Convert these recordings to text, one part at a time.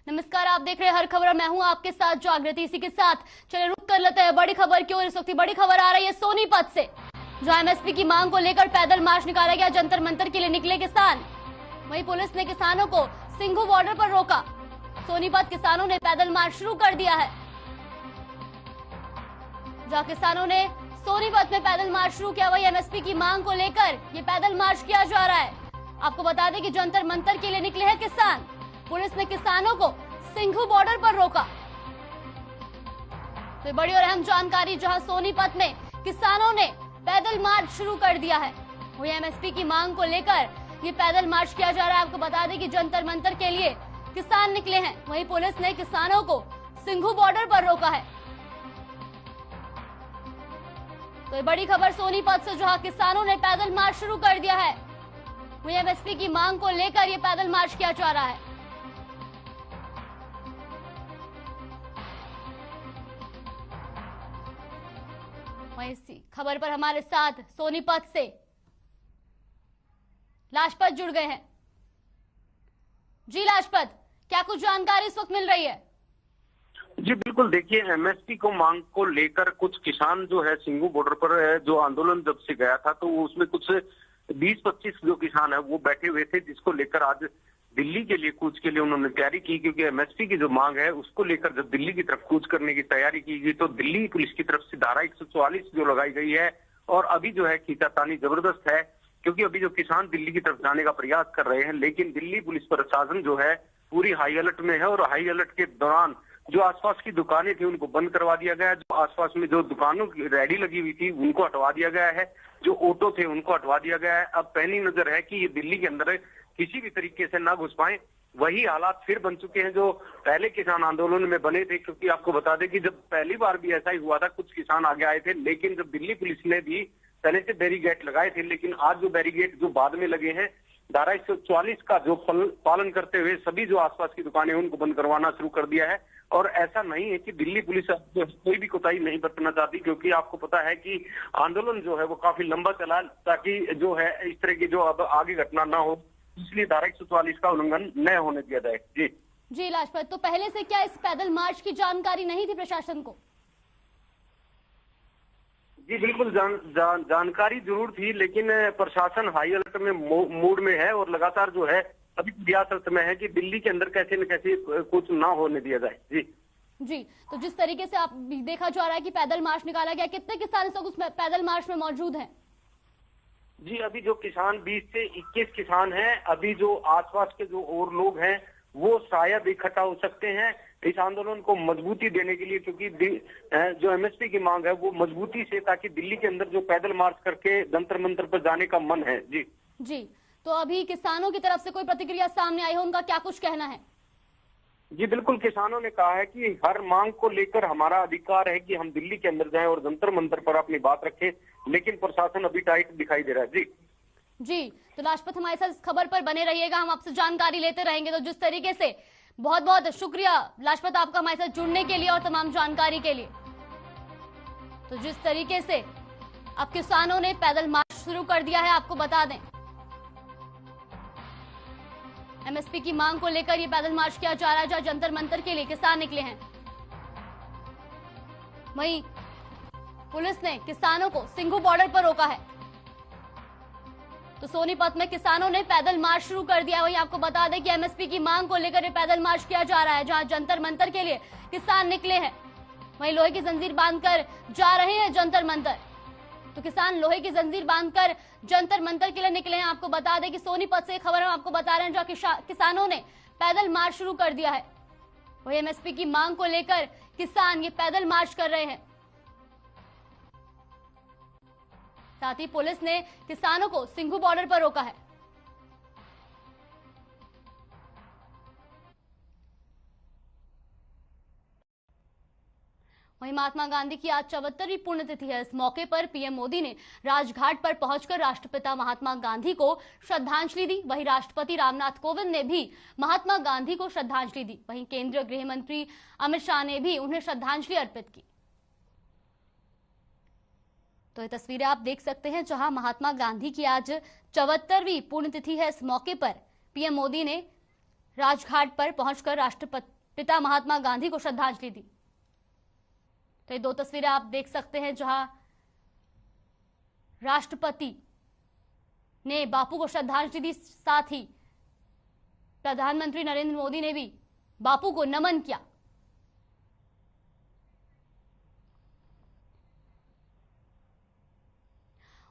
नमस्कार, आप देख रहे हैं हर खबर। मैं हूं आपके साथ जागृति। इसी के साथ चलिए रुक कर लेते हैं बड़ी खबर की ओर। इस वक्त बड़ी खबर आ रही है सोनीपत से, जहां एमएसपी की मांग को लेकर पैदल मार्च निकाला गया। जंतर मंतर के लिए निकले किसान, वहीं पुलिस ने किसानों को सिंघू बॉर्डर पर रोका। सोनीपत किसानों ने पैदल मार्च शुरू कर दिया है, जहां किसानों ने सोनीपत में पैदल मार्च शुरू किया। वही एमएसपी की मांग को लेकर ये पैदल मार्च किया जा रहा है। आपको बता दें कि जंतर मंतर के लिए निकले हैं किसान। पुलिस ने किसानों को सिंघू बॉर्डर पर रोका। तो बड़ी और अहम जानकारी, जहां सोनीपत में किसानों ने पैदल मार्च शुरू कर दिया है। वही एमएसपी की मांग को लेकर ये पैदल मार्च किया जा रहा है। आपको बता दें कि जंतर मंतर के लिए किसान निकले हैं। वहीं पुलिस ने किसानों को सिंघू बॉर्डर पर रोका है। तो ये बड़ी खबर सोनीपत से, जहां किसानों ने पैदल मार्च शुरू कर दिया है। वहीं एमएसपी की मांग को लेकर ये पैदल मार्च किया जा रहा है। वहीं इसी खबर पर हमारे साथ सोनीपत से लाजपत जुड़ गए हैं। जी लाजपत, क्या कुछ जानकारी इस वक्त मिल रही है? जी बिल्कुल, देखिए एमएसपी को मांग को लेकर कुछ किसान जो है सिंघू बॉर्डर पर जो आंदोलन जब से गया था, तो उसमें कुछ 20-25 जो किसान है वो बैठे हुए थे, जिसको लेकर आज दिल्ली के लिए कूच के लिए उन्होंने तैयारी की। क्योंकि एमएसपी की जो मांग है उसको लेकर जब दिल्ली की तरफ कूच करने की तैयारी की गई, तो दिल्ली पुलिस की तरफ से धारा 144 जो लगाई गई है। और अभी जो है खींचातानी जबरदस्त है, क्योंकि अभी जो किसान दिल्ली की तरफ जाने का प्रयास कर रहे हैं, लेकिन दिल्ली पुलिस प्रशासन जो है पूरी हाई अलर्ट में है। और हाई अलर्ट के दौरान जो आसपास की दुकानें थी उनको बंद करवा दिया गया है। जो आसपास में जो दुकानों की रेडी लगी हुई थी उनको हटवा दिया गया है। जो ऑटो थे उनको हटवा दिया गया है। अब पैनी नजर है कि ये दिल्ली के अंदर किसी भी तरीके से ना घुस पाए। वही हालात फिर बन चुके हैं जो पहले किसान आंदोलन में बने थे। क्योंकि आपको बता दें कि जब पहली बार भी ऐसा ही हुआ था, कुछ किसान आगे आए थे, लेकिन जब दिल्ली पुलिस ने भी पहले से बैरिकेड लगाए थे, लेकिन आज जो बैरिकेड जो बाद में लगे हैं, धारा 144 का जो पालन करते हुए सभी जो आसपास की दुकानें उनको बंद करवाना शुरू कर दिया है। और ऐसा नहीं है कि दिल्ली पुलिस कोई भी कोताही नहीं बरतना चाहती, क्योंकि आपको पता है कि आंदोलन जो है वो काफी लंबा चला, ताकि जो है इस तरह की जो अब आगे घटना ना हो, इसलिए धारा 144 का उल्लंघन न होने दिया जाए। जी लाजपत, तो पहले से क्या इस पैदल मार्च की जानकारी नहीं थी प्रशासन को? जी बिल्कुल, जानकारी जरूर थी, लेकिन प्रशासन हाई अलर्ट में मूड में है और लगातार जो है अभी प्रयासरत में है कि दिल्ली के अंदर कैसे न कैसे कुछ ना होने दिया जाए। जी, तो जिस तरीके से आप देखा जा रहा है कि पैदल मार्च निकाला गया, कितने किसान इस वक्त उस पैदल मार्च में मौजूद हैं? जी अभी जो किसान 20 से 21 किसान हैं। अभी जो आसपास के जो और लोग हैं वो शायद इकट्ठा हो सकते हैं इस आंदोलन को मजबूती देने के लिए, क्योंकि जो एमएसपी की मांग है वो मजबूती से, ताकि दिल्ली के अंदर जो पैदल मार्च करके जंतर मंतर पर जाने का मन है। जी, तो अभी किसानों की तरफ से कोई प्रतिक्रिया सामने आई है, उनका क्या कुछ कहना है? जी बिल्कुल, किसानों ने कहा है कि हर मांग को लेकर हमारा अधिकार है कि हम दिल्ली के अंदर जाएं और जंतर मंतर पर अपनी बात रखें, लेकिन प्रशासन अभी टाइट दिखाई दे रहा है। जी, तो लाजपत हमारे साथ इस खबर पर बने रहिएगा, हम आपसे जानकारी लेते रहेंगे। तो जिस तरीके से, बहुत बहुत शुक्रिया लाजपत आपका हमारे साथ जुड़ने के लिए और तमाम जानकारी के लिए। तो जिस तरीके से अब किसानों ने पैदल मार्च शुरू कर दिया है, आपको बता दें एमएसपी की मांग को लेकर यह पैदल मार्च किया जा रहा है, जहां जंतर मंतर के लिए किसान निकले हैं। वहीं पुलिस ने किसानों को सिंघू बॉर्डर पर रोका है। तो सोनीपत में किसानों ने पैदल मार्च शुरू कर दिया। वहीं आपको बता दें कि एमएसपी की मांग को लेकर यह पैदल मार्च किया जा रहा है, जहां जंतर मंतर के लिए किसान निकले हैं। वहीं लोहे की जंजीर बांधकर जा रहे हैं जंतर मंतर। तो किसान लोहे की जंजीर बांधकर जंतर मंतर के लिए निकले हैं। आपको बता दें कि सोनीपत से खबर हम आपको बता रहे हैं, जहां किसानों ने पैदल मार्च शुरू कर दिया है। वही एमएसपी की मांग को लेकर किसान ये पैदल मार्च कर रहे हैं। साथ ही पुलिस ने किसानों को सिंघू बॉर्डर पर रोका है। वहीं महात्मा गांधी की आज 74वीं पुण्यतिथि है। इस मौके पर पीएम मोदी ने राजघाट पर पहुंचकर राष्ट्रपिता महात्मा गांधी को श्रद्धांजलि दी। वहीं राष्ट्रपति रामनाथ कोविंद ने भी महात्मा गांधी को श्रद्धांजलि दी। वहीं केंद्रीय गृह मंत्री अमित शाह ने भी उन्हें श्रद्धांजलि अर्पित की। तो ये तस्वीरें आप देख सकते हैं, जहां महात्मा गांधी की आज 74वीं पुण्यतिथि है। इस मौके पर पीएम मोदी ने राजघाट पर पहुंचकर राष्ट्रपिता महात्मा गांधी को श्रद्धांजलि दी। तो ये दो तस्वीरें आप देख सकते हैं जहां राष्ट्रपति ने बापू को श्रद्धांजलि दी, साथ ही प्रधानमंत्री नरेंद्र मोदी ने भी बापू को नमन किया।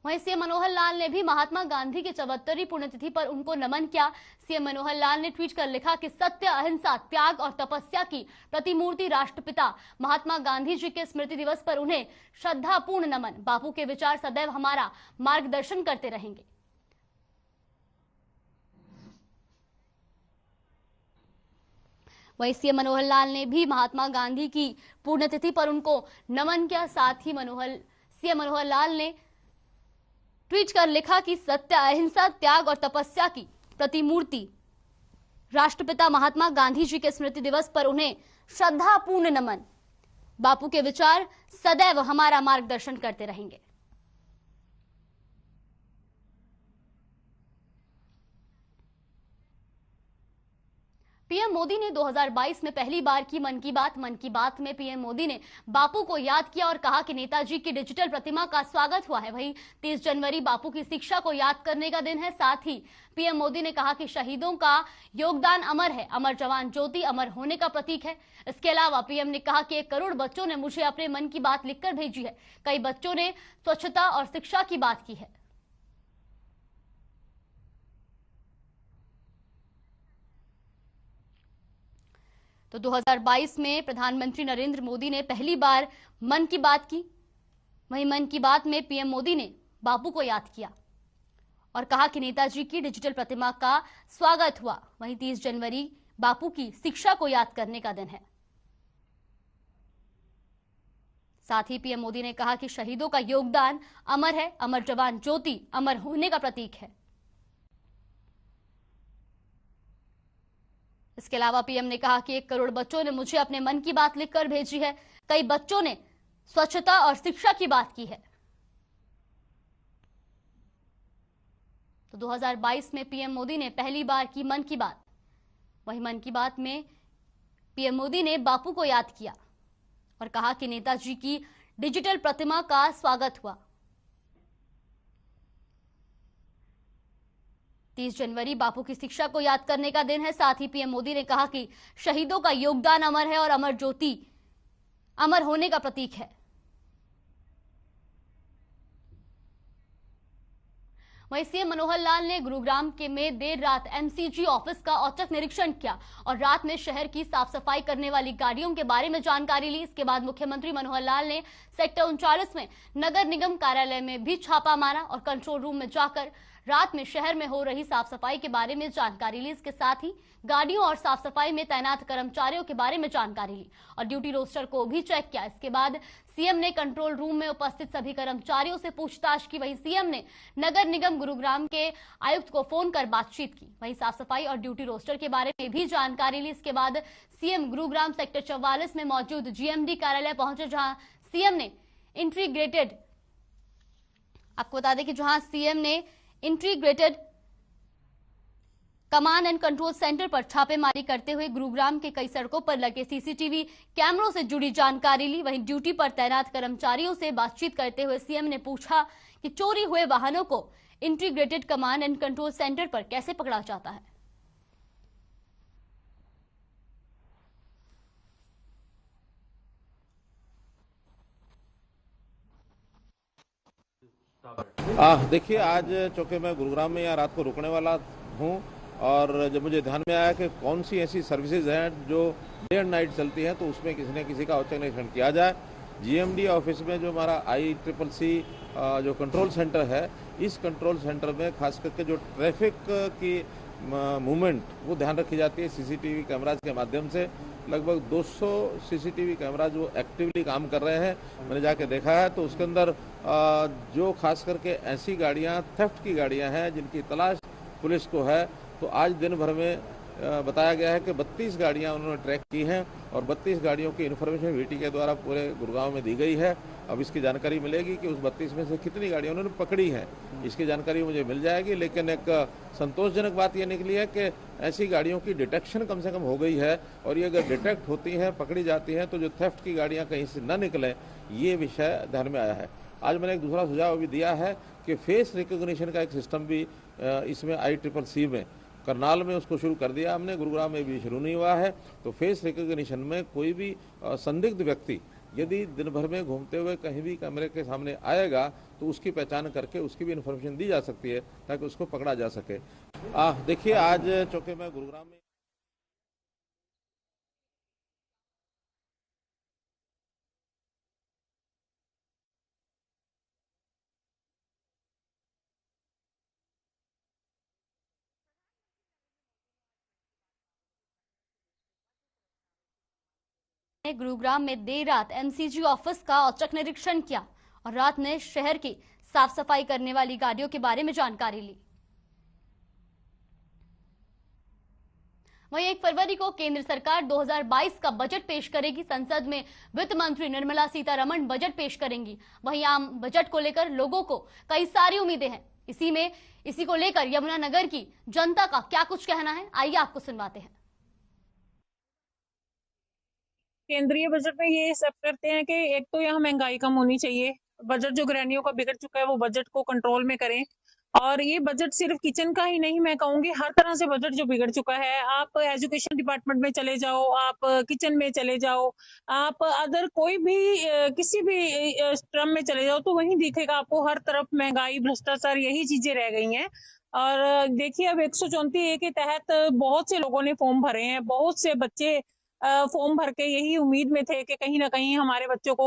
वहीं सीएम मनोहर लाल ने भी महात्मा गांधी की 74वीं पुण्यतिथि पर उनको नमन किया। सीएम मनोहर लाल ने ट्वीट कर लिखा कि सत्य, अहिंसा, त्याग और तपस्या की प्रतिमूर्ति राष्ट्रपिता महात्मा गांधी जी के स्मृति दिवस पर उन्हें श्रद्धापूर्ण नमन। बापू के विचार सदैव हमारा मार्गदर्शन करते रहेंगे। वहीं सीएम मनोहर लाल ने भी महात्मा गांधी की पुण्यतिथि पर उनको नमन किया। साथ ही सीएम मनोहर लाल ने ट्वीट कर लिखा कि सत्य, अहिंसा, त्याग और तपस्या की प्रतिमूर्ति राष्ट्रपिता महात्मा गांधी जी के स्मृति दिवस पर उन्हें श्रद्धापूर्ण नमन। बापू के विचार सदैव हमारा मार्गदर्शन करते रहेंगे। पीएम मोदी ने 2022 में पहली बार की मन की बात में पीएम मोदी ने बापू को याद किया और कहा कि नेताजी की डिजिटल प्रतिमा का स्वागत हुआ है। वहीं 30 जनवरी बापू की शिक्षा को याद करने का दिन है। साथ ही पीएम मोदी ने कहा कि शहीदों का योगदान अमर है, अमर जवान ज्योति अमर होने का प्रतीक है। इसके अलावा पीएम ने कहा कि 1 करोड़ बच्चों ने मुझे अपने मन की बात लिखकर भेजी है। कई बच्चों ने स्वच्छता और शिक्षा की बात की है। तो 2022 में प्रधानमंत्री नरेंद्र मोदी ने पहली बार मन की बात की। वहीं मन की बात में पीएम मोदी ने बापू को याद किया और कहा कि नेताजी की डिजिटल प्रतिमा का स्वागत हुआ। वहीं 30 जनवरी बापू की शिक्षा को याद करने का दिन है। साथ ही पीएम मोदी ने कहा कि शहीदों का योगदान अमर है, अमर जवान ज्योति अमर होने का प्रतीक है। इसके अलावा पीएम ने कहा कि 1 करोड़ बच्चों ने मुझे अपने मन की बात लिखकर भेजी है। कई बच्चों ने स्वच्छता और शिक्षा की बात की है। तो 2022 में पीएम मोदी ने पहली बार की मन की बात। वहीं मन की बात में पीएम मोदी ने बापू को याद किया और कहा कि नेताजी की डिजिटल प्रतिमा का स्वागत हुआ। 30 जनवरी बापू की शिक्षा को याद करने का दिन है। साथ ही पीएम मोदी ने कहा कि शहीदों का योगदान अमर है और अमर ज्योति अमर होने का प्रतीक है। वहीं सीएम मनोहर लाल ने गुरुग्राम में देर रात एमसीजी ऑफिस का औचक निरीक्षण किया और रात में शहर की साफ सफाई करने वाली गाड़ियों के बारे में जानकारी ली। इसके बाद मुख्यमंत्री मनोहर लाल ने सेक्टर 39 में नगर निगम कार्यालय में भी छापा मारा और कंट्रोल रूम में जाकर रात में शहर में हो रही साफ सफाई के बारे में जानकारी ली। इसके साथ ही गाड़ियों और साफ सफाई में तैनात कर्मचारियों के बारे में जानकारी ली और ड्यूटी रोस्टर को भी चेक किया। इसके बाद सीएम ने कंट्रोल रूम में उपस्थित सभी कर्मचारियों से पूछताछ की। वहीं सीएम ने नगर निगम गुरुग्राम के आयुक्त को फोन कर बातचीत की। वहीं साफ सफाई और ड्यूटी रोस्टर के बारे में भी जानकारी ली। इसके बाद सीएम गुरुग्राम सेक्टर 44 में मौजूद जीएमडी कार्यालय पहुंचे, जहां सीएम ने integrated command and control centre पर छापेमारी करते हुए गुरुग्राम के कई सड़कों पर लगे सीसीटीवी कैमरों से जुड़ी जानकारी ली। वहीं ड्यूटी पर तैनात कर्मचारियों से बातचीत करते हुए सीएम ने पूछा कि चोरी हुए वाहनों को integrated command and control centre पर कैसे पकड़ा जाता है। देखिए, आज चूंकि मैं गुरुग्राम में यहाँ रात को रुकने वाला हूँ और जब मुझे ध्यान में आया कि कौन सी ऐसी सर्विसेज हैं जो डे एंड नाइट चलती हैं, तो उसमें किसी न किसी का औचक निरीक्षण किया जाए। जीएमडी ऑफिस में जो हमारा ICCC जो कंट्रोल सेंटर है, इस कंट्रोल सेंटर में खास करके जो ट्रैफिक की मूवमेंट वो ध्यान रखी जाती है सीसीटीवी कैमराज के माध्यम से। लगभग 200 सीसीटीवी कैमराज वो एक्टिवली काम कर रहे हैं। मैंने जाके देखा है तो उसके अंदर जो खास करके ऐसी गाड़ियां, थेफ्ट की गाड़ियां हैं जिनकी तलाश पुलिस को है, तो आज दिन भर में बताया गया है कि 32 गाड़ियां उन्होंने ट्रैक की हैं और 32 गाड़ियों की इन्फॉर्मेशन वीटी के द्वारा पूरे गुड़गांव में दी गई है। अब इसकी जानकारी मिलेगी कि उस 32 में से कितनी गाड़ियां उन्होंने पकड़ी हैं, इसकी जानकारी मुझे मिल जाएगी। लेकिन एक संतोषजनक बात यह निकली है कि ऐसी गाड़ियों की डिटेक्शन कम से कम हो गई है, और ये अगर डिटेक्ट होती हैं, पकड़ी जाती हैं, तो जो थेफ्ट की गाड़ियां कहीं से न निकलें, ये विषय ध्यान में आया है। आज मैंने एक दूसरा सुझाव भी दिया है कि फेस रिकॉग्निशन का एक सिस्टम भी इसमें ICCC में करनाल में उसको शुरू कर दिया हमने, गुरुग्राम में भी शुरू नहीं हुआ है। तो फेस रिकॉग्निशन में कोई भी संदिग्ध व्यक्ति यदि दिन भर में घूमते हुए कहीं भी कैमरे के सामने आएगा तो उसकी पहचान करके उसकी भी इन्फॉर्मेशन दी जा सकती है ताकि उसको पकड़ा जा सके। देखिए, आज चूंकि मैं गुरुग्राम में गुरुग्राम में देर रात MCG ऑफिस का औचक निरीक्षण किया और रात में शहर की साफ सफाई करने वाली गाड़ियों के बारे में जानकारी ली। वहीं 1 फरवरी को केंद्र सरकार 2022 का बजट पेश करेगी। संसद में वित्त मंत्री निर्मला सीतारमण बजट पेश करेंगी। वहीं आम बजट को लेकर लोगों को कई सारी उम्मीदें हैं। इसी को लेकर यमुनानगर की जनता का क्या कुछ कहना है, आइए आपको सुनवाते हैं। केंद्रीय बजट में ये सब करते हैं कि एक तो यहाँ महंगाई कम होनी चाहिए, बजट जो गृहिणियों का बिगड़ चुका है वो बजट को कंट्रोल में करें। और ये बजट सिर्फ किचन का ही नहीं, मैं कहूंगी हर तरह से बजट जो बिगड़ चुका है, आप एजुकेशन डिपार्टमेंट में चले जाओ, आप किचन में चले जाओ, आप अदर कोई भी किसी भी स्ट्रम में चले जाओ तो वहीं दिखेगा आपको हर तरफ महंगाई, भ्रष्टाचार, यही चीजें रह गई हैं। और देखिए अब 134A के तहत बहुत से लोगों ने फॉर्म भरे हैं, बहुत से बच्चे फॉर्म भर के यही उम्मीद में थे कि कहीं ना कहीं हमारे बच्चों को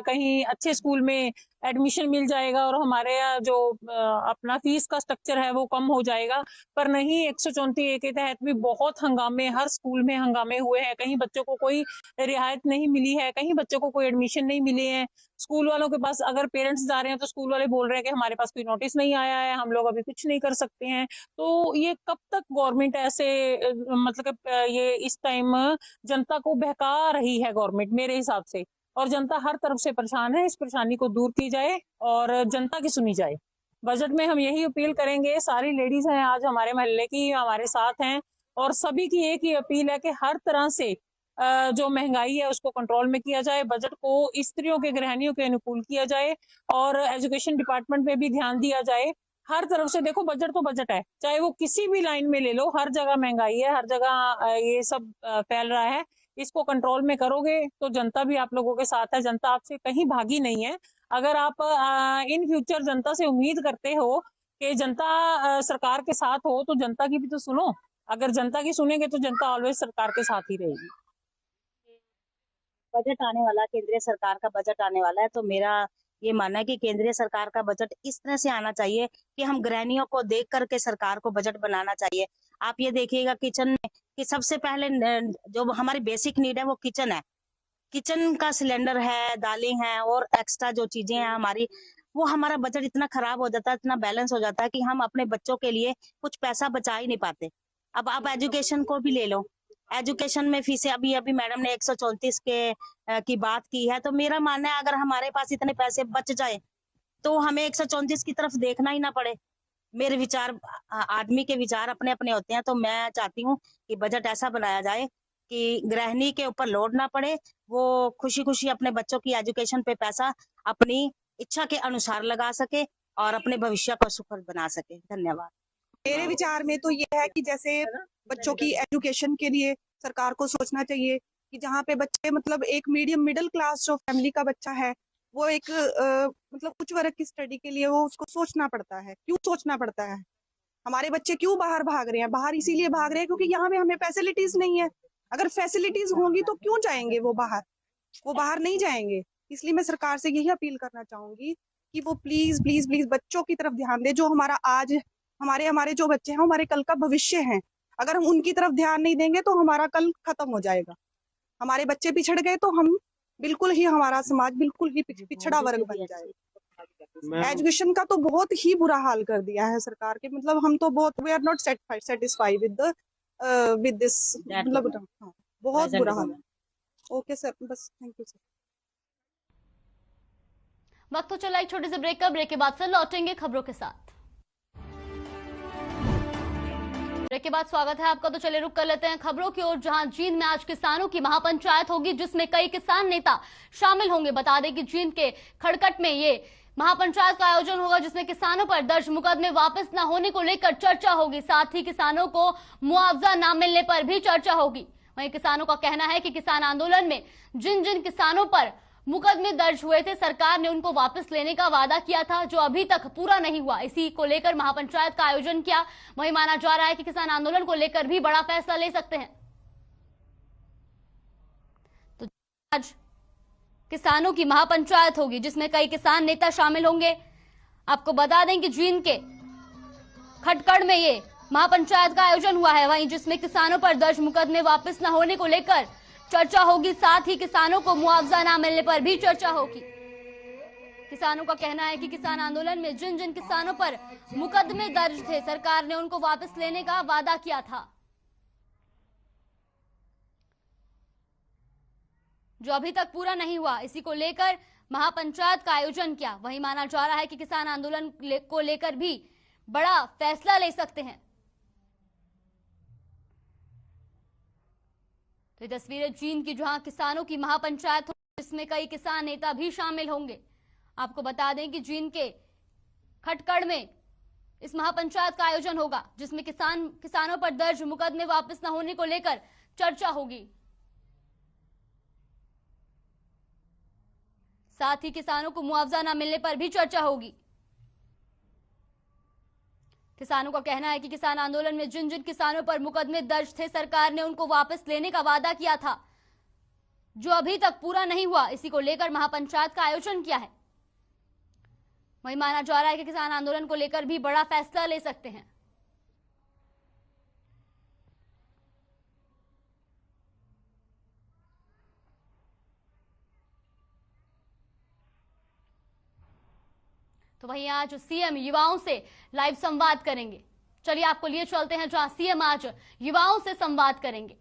कहीं अच्छे स्कूल में एडमिशन मिल जाएगा और हमारे जो अपना फीस का स्ट्रक्चर है वो कम हो जाएगा। पर नहीं, 134A के तहत भी बहुत हंगामे, हर स्कूल में हंगामे हुए हैं। कहीं बच्चों को कोई रियायत नहीं मिली है, कहीं बच्चों को कोई एडमिशन नहीं मिले हैं। स्कूल वालों के पास अगर पेरेंट्स जा रहे हैं तो स्कूल वाले बोल रहे हैं कि हमारे पास कोई नोटिस नहीं आया है, हम लोग अभी कुछ नहीं कर सकते हैं। तो ये कब तक गवर्नमेंट ऐसे मतलब ये इस टाइम जनता को बहका रही है गवर्नमेंट मेरे हिसाब से। और जनता हर तरफ से परेशान है, इस परेशानी को दूर की जाए और जनता की सुनी जाए। बजट में हम यही अपील करेंगे, सारी लेडीज हैं आज हमारे मोहल्ले की, हमारे साथ हैं, और सभी की एक ही अपील है कि हर तरह से जो महंगाई है उसको कंट्रोल में किया जाए, बजट को स्त्रियों के, गृहिणियों के अनुकूल किया जाए और एजुकेशन डिपार्टमेंट में भी ध्यान दिया जाए। हर तरफ से देखो, बजट तो बजट है, चाहे वो किसी भी लाइन में ले लो, हर जगह महंगाई है, हर जगह ये सब फैल रहा है। इसको कंट्रोल में करोगे तो जनता भी आप लोगों के साथ है, जनता आपसे कहीं भागी नहीं है। अगर आप इन फ्यूचर जनता से उम्मीद करते हो कि जनता सरकार के साथ हो तो जनता की भी तो सुनो। अगर जनता की सुनेंगे तो जनता ऑलवेज सरकार के साथ ही रहेगी। बजट आने वाला, केंद्रीय सरकार का बजट आने वाला है, तो मेरा ये मानना है कि केंद्रीय सरकार का बजट इस तरह से आना चाहिए कि हम गृहिणियों को देख करके सरकार को बजट बनाना चाहिए। आप ये देखिएगा किचन में कि सबसे पहले जो हमारी बेसिक नीड है वो किचन है। किचन का सिलेंडर है, दालें हैं और एक्स्ट्रा जो चीजें हैं हमारी, वो हमारा बजट इतना खराब हो जाता है, इतना बैलेंस हो जाता है कि हम अपने बच्चों के लिए कुछ पैसा बचा ही नहीं पाते। अब आप एजुकेशन को भी ले लो, एजुकेशन में फीसें अभी मैडम ने 134 की बात की है, तो मेरा मानना है अगर हमारे पास इतने पैसे बच जाए तो हमें 134 की तरफ देखना ही ना पड़े। मेरे विचार, आदमी के विचार अपने अपने होते हैं, तो मैं चाहती हूँ कि बजट ऐसा बनाया जाए कि गृहिणी के ऊपर लोड ना पड़े, वो खुशी खुशी अपने बच्चों की एजुकेशन पे पैसा अपनी इच्छा के अनुसार लगा सके और अपने भविष्य को सुखद बना सके। धन्यवाद। मेरे विचार में तो ये है कि जैसे बच्चों की एजुकेशन के लिए सरकार को सोचना चाहिए कि जहाँ पे बच्चे मतलब एक मीडियम मिडिल क्लास जो फैमिली का बच्चा है, वो एक मतलब उच्च वर्ग की स्टडी के लिए वो उसको सोचना पड़ता है। क्यों सोचना पड़ता है? हमारे बच्चे क्यों बाहर भाग रहे हैं? बाहर इसीलिए भाग रहे हैं क्योंकि यहाँ पे हमें फैसिलिटीज नहीं है। अगर फैसिलिटीज होंगी तो क्यों जाएंगे वो बाहर? वो बाहर नहीं जाएंगे। इसलिए मैं सरकार से यही अपील करना चाहूंगी कि वो प्लीज प्लीज प्लीज बच्चों की तरफ ध्यान दे। जो हमारा आज हमारे जो बच्चे हैं हमारे कल का भविष्य हैं। अगर हम उनकी तरफ ध्यान नहीं देंगे तो हमारा कल खत्म हो जाएगा। हमारे बच्चे पिछड़ गए तो हम बिल्कुल ही, हमारा समाज बिल्कुल ही पिछड़ा वर्ग बन जाएगा। एजुकेशन का तो बहुत ही बुरा हाल कर दिया है सरकार के, मतलब हम तो बहुत, we are not satisfied with this, मतलब बहुत बुरा हाल है। ओके सर, बस थैंक यू सर। वक्त तो चला एक छोटे से ब्रेक का। ब्रेक के बाद फिर लौटेंगे खबरों के साथ। ब्रेक के बाद स्वागत है आपका। तो चले रुक कर लेते हैं खबरों की ओर, जहां जींद में आज किसानों की महापंचायत होगी, जिसमें कई किसान नेता शामिल होंगे। बता दें कि जींद के खड़कट में ये महापंचायत का आयोजन होगा, जिसमें किसानों पर दर्ज मुकदमे वापस न होने को लेकर चर्चा होगी। साथ ही किसानों को मुआवजा न मिलने पर भी चर्चा होगी। वहीं किसानों का कहना है कि किसान आंदोलन में जिन जिन किसानों पर मुकदमे दर्ज हुए थे, सरकार ने उनको वापस लेने का वादा किया था, जो अभी तक पूरा नहीं हुआ। इसी को लेकर महापंचायत का आयोजन किया। वहीं माना जा रहा है कि किसान आंदोलन को लेकर भी बड़ा फैसला ले सकते हैं। तो आज किसानों की महापंचायत होगी, जिसमें कई किसान नेता शामिल होंगे। आपको बता दें कि जींद के खटकड़ में ये महापंचायत का आयोजन हुआ है, वहीं जिसमें किसानों पर दर्ज मुकदमे वापस न होने को लेकर चर्चा होगी। साथ ही किसानों को मुआवजा न मिलने पर भी चर्चा होगी। किसानों का कहना है कि किसान आंदोलन में जिन जिन किसानों पर मुकदमे दर्ज थे, सरकार ने उनको वापस लेने का वादा किया था, जो अभी तक पूरा नहीं हुआ। इसी को लेकर महापंचायत का आयोजन किया। वहीं माना जा रहा है कि किसान आंदोलन को लेकर भी बड़ा फैसला ले सकते हैं। तो ये तस्वीरें जींद की, जहां किसानों की महापंचायत होगी, जिसमें कई किसान नेता भी शामिल होंगे। आपको बता दें कि जींद के खटकड़ में इस महापंचायत का आयोजन होगा, जिसमें किसानों पर दर्ज मुकदमे वापस न होने को लेकर चर्चा होगी। साथ ही किसानों को मुआवजा न मिलने पर भी चर्चा होगी। किसानों का कहना है कि किसान आंदोलन में जिन जिन किसानों पर मुकदमे दर्ज थे, सरकार ने उनको वापस लेने का वादा किया था, जो अभी तक पूरा नहीं हुआ। इसी को लेकर महापंचायत का आयोजन किया है। वहीं माना जा रहा है कि किसान आंदोलन को लेकर भी बड़ा फैसला ले सकते हैं। तो वहीं आज सीएम युवाओं से लाइव संवाद करेंगे। चलिए आपको लिए चलते हैं, जहां सीएम आज युवाओं से संवाद करेंगे।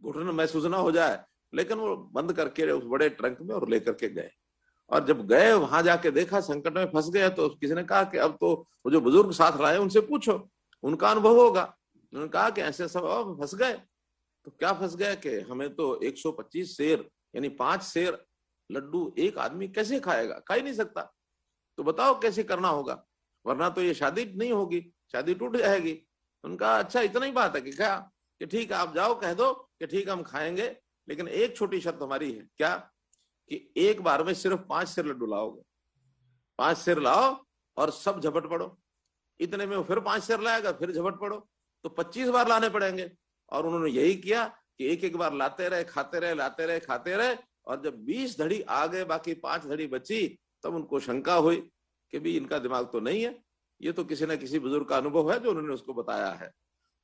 घुटन महसूस ना हो जाए, लेकिन वो बंद करके उस बड़े ट्रंक में और लेकर के गए। और जब गए वहां जाके देखा संकट में फंस गए, तो किसी ने कहा कि अब तो वो जो बुजुर्ग साथ लाए उनसे पूछो, उनका अनुभव होगा। उन्होंने कहा कि ऐसे सब फंस गए। तो क्या फंस गए कि हमें तो 125 सेर यानी 5 सेर लड्डू एक आदमी कैसे खाएगा, खा ही नहीं सकता। तो बताओ कैसे करना होगा, वरना तो ये शादी नहीं होगी, शादी टूट जाएगी। उनका अच्छा इतना ही बात है कि क्या कि ठीक है आप जाओ, कह दो कि ठीक हम खाएंगे, लेकिन एक छोटी शर्त हमारी है। क्या कि एक बार में सिर्फ 5 सेर लड्डू लाओगे। 5 सेर लाओ और सब झपट पड़ो। इतने में वो फिर 5 सेर लाएगा, फिर झपट पड़ो, तो 25 बार लाने पड़ेंगे। और उन्होंने यही किया कि एक एक बार लाते रहे, खाते रहे, लाते रहे, खाते रहे। और जब 20 धड़ी आ गए, बाकी 5 धड़ी बची, तब उनको शंका हुई कि भी इनका दिमाग तो नहीं है, ये तो किसी न किसी बुजुर्ग का अनुभव है जो उन्होंने उसको बताया है।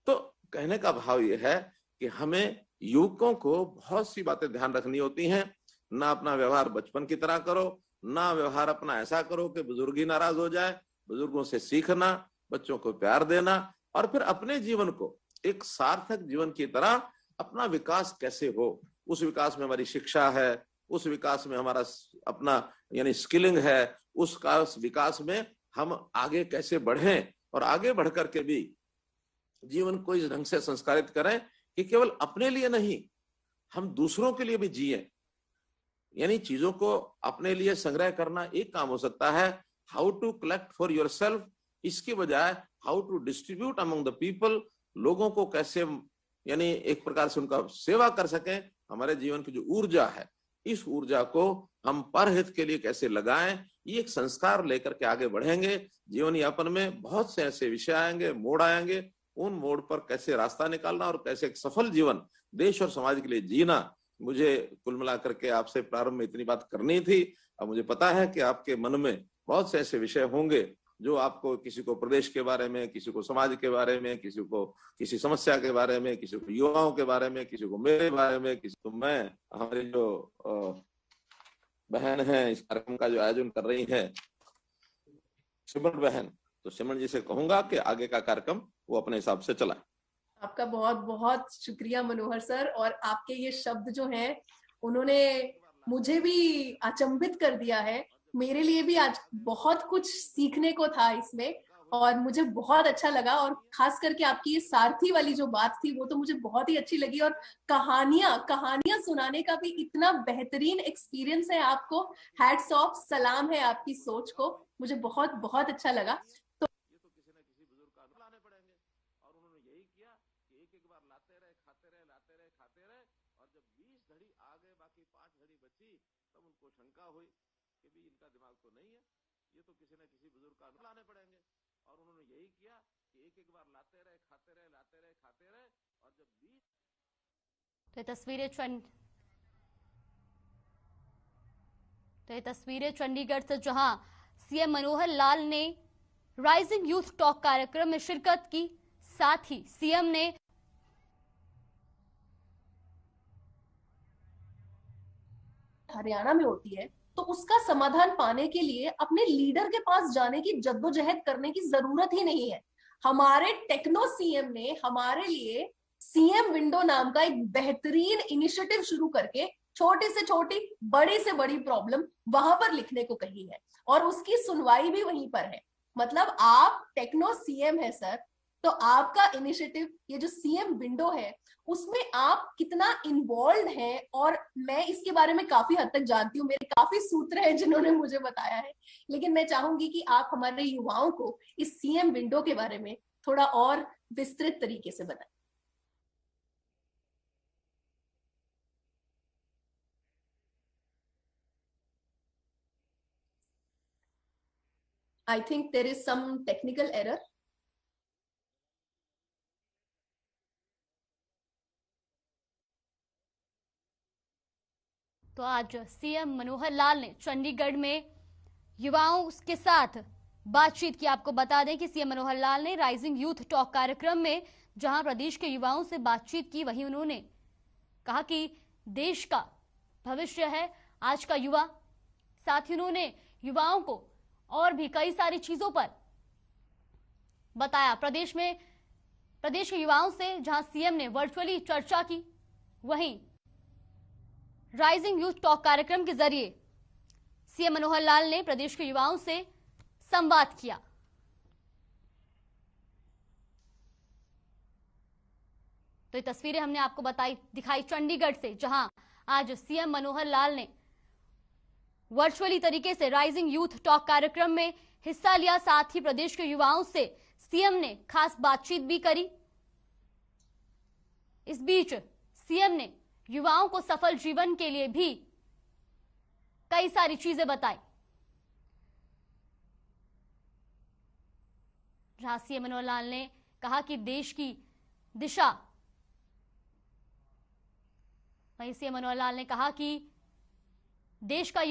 तो कहने का भाव ये है कि हमें युवकों को बहुत सी बातें ध्यान रखनी होती हैं। ना अपना व्यवहार बचपन की तरह करो, ना व्यवहार अपना ऐसा करो कि बुजुर्ग ही नाराज हो जाए। बुजुर्गों से सीखना, बच्चों को प्यार देना, और फिर अपने जीवन को एक सार्थक जीवन की तरह अपना विकास कैसे हो, उस विकास में हमारी शिक्षा है, उस विकास में हमारा अपना यानी स्किलिंग है, उस विकास में हम आगे कैसे बढ़ें, और आगे बढ़ करके भी जीवन को इस ढंग से संस्कारित करें कि केवल अपने लिए नहीं, हम दूसरों के लिए भी जिए। यानी चीजों को अपने लिए संग्रह करना एक काम हो सकता है, how to collect for yourself, इसके बजाय how to distribute among the people, लोगों को कैसे यानी एक प्रकार से उनका सेवा कर सकें। हमारे जीवन की जो ऊर्जा है, इस ऊर्जा को हम परहित के लिए कैसे लगाएं, ये एक संस्कार लेकर के आगे बढ़ेंगे। जीवन यापन में बहुत से ऐसे विषय आएंगे, मोड़ आएंगे, उन मोड़ पर कैसे रास्ता निकालना और कैसे एक सफल जीवन देश और समाज के लिए जीना। मुझे कुल मिलाकर के आपसे प्रारंभ में इतनी बात करनी थी। अब मुझे पता है कि आपके मन में बहुत से ऐसे विषय होंगे जो आपको, किसी को प्रदेश के बारे में, किसी को समाज के बारे में, किसी को किसी समस्या के बारे में, किसी को युवाओं के बारे में, किसी को मेरे बारे में, किसी को मैं, हमारी जो बहन है इस कार्यक्रम का जो आयोजन कर रही है सिमरन बहन, तो सिमरन जी से कहूंगा कि आगे का कार्यक्रम वो अपने हिसाब से चलाए। आपका बहुत बहुत शुक्रिया मनोहर सर। और आपके ये शब्द जो हैं उन्होंने मुझे भी अचंभित कर दिया है। मेरे लिए भी आज बहुत कुछ सीखने को था इसमें और मुझे बहुत अच्छा लगा। और खास करके आपकी ये सारथी वाली जो बात थी वो तो मुझे बहुत ही अच्छी लगी। और कहानियां कहानियां सुनाने का भी इतना बेहतरीन एक्सपीरियंस है आपको। हैट्स ऑफ, सलाम है आपकी सोच को, मुझे बहुत बहुत अच्छा लगा। ये तो किसी न किसी बुजुर्ग का लाने पड़ेंगे और उन्होंने यही किया कि एक एक बार लाते रहे, खाते रहे, लाते रहे, खाते रहे, और जब 20 घड़ी आ गए, बाकी 5 घड़ी बची, तब उनको शंका हुई कि भी इनका दिमाग तो नहीं है, ये तो किसी न किसी बुजुर्ग का लाने पड़ेंगे। और उन्होंने यही किया कि एक एक बार लाते रहे, खाते रहे, लाते रहे, खाते रहे, और जब 20 तो ये तस्वीरें चंडीगढ़ से, जहां सीएम मनोहर लाल ने राइजिंग यूथ टॉक कार्यक्रम में शिरकत की। साथ ही सीएम ने हरियाणा में होती है तो उसका समाधान पाने के लिए अपने लीडर के पास जाने की जद्दोजहद करने की जरूरत ही नहीं है। हमारे टेक्नो सीएम ने हमारे लिए सीएम विंडो नाम का एक बेहतरीन इनिशिएटिव शुरू करके छोटी से छोटी, बड़ी से बड़ी प्रॉब्लम वहां पर लिखने को कही है और उसकी सुनवाई भी वहीं पर है। मतलब आप टेक्नो सीएम है सर, तो आपका इनिशिएटिव ये जो सीएम विंडो है उसमें आप कितना इन्वॉल्व हैं, और मैं इसके बारे में काफी हद तक जानती हूँ। मेरे काफी सूत्र हैं जिन्होंने मुझे बताया है, लेकिन मैं चाहूंगी कि आप हमारे युवाओं को इस सीएम विंडो के बारे में थोड़ा और विस्तृत तरीके से बताएं। I think there is some technical error. तो आज सीएम मनोहर लाल ने चंडीगढ़ में युवाओं के साथ बातचीत की। आपको बता दें कि सीएम मनोहर लाल ने राइजिंग यूथ टॉक कार्यक्रम में जहां प्रदेश के युवाओं से बातचीत की, वहीं उन्होंने कहा कि देश का भविष्य है आज का युवा। साथ ही उन्होंने युवाओं को और भी कई सारी चीजों पर बताया। प्रदेश के युवाओं से जहां सीएम ने वर्चुअली चर्चा की, वहीं राइजिंग यूथ टॉक कार्यक्रम के जरिए सीएम मनोहर लाल ने प्रदेश के युवाओं से संवाद किया। तो ये तस्वीरें हमने आपको दिखाई चंडीगढ़ से, जहां आज सीएम मनोहर लाल ने वर्चुअली तरीके से राइजिंग यूथ टॉक कार्यक्रम में हिस्सा लिया। साथ ही प्रदेश के युवाओं से सीएम ने खास बातचीत भी करी। इस बीच सीएम ने युवाओं को सफल जीवन के लिए भी कई सारी चीजें बताई, जहां सीएम मनोहर लाल ने कहा कि देश की दिशा, वहीं सीएम मनोहर लाल ने कहा कि देश के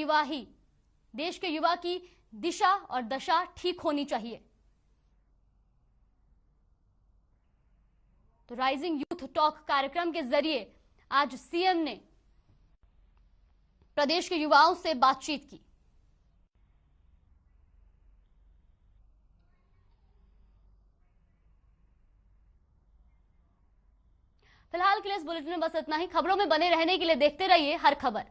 युवा की दिशा और दशा ठीक होनी चाहिए। तो राइजिंग यूथ टॉक कार्यक्रम के जरिए आज सीएम ने प्रदेश के युवाओं से बातचीत की। फिलहाल के लिए इस बुलेटिन में बस इतना ही। खबरों में बने रहने के लिए देखते रहिए हर खबर।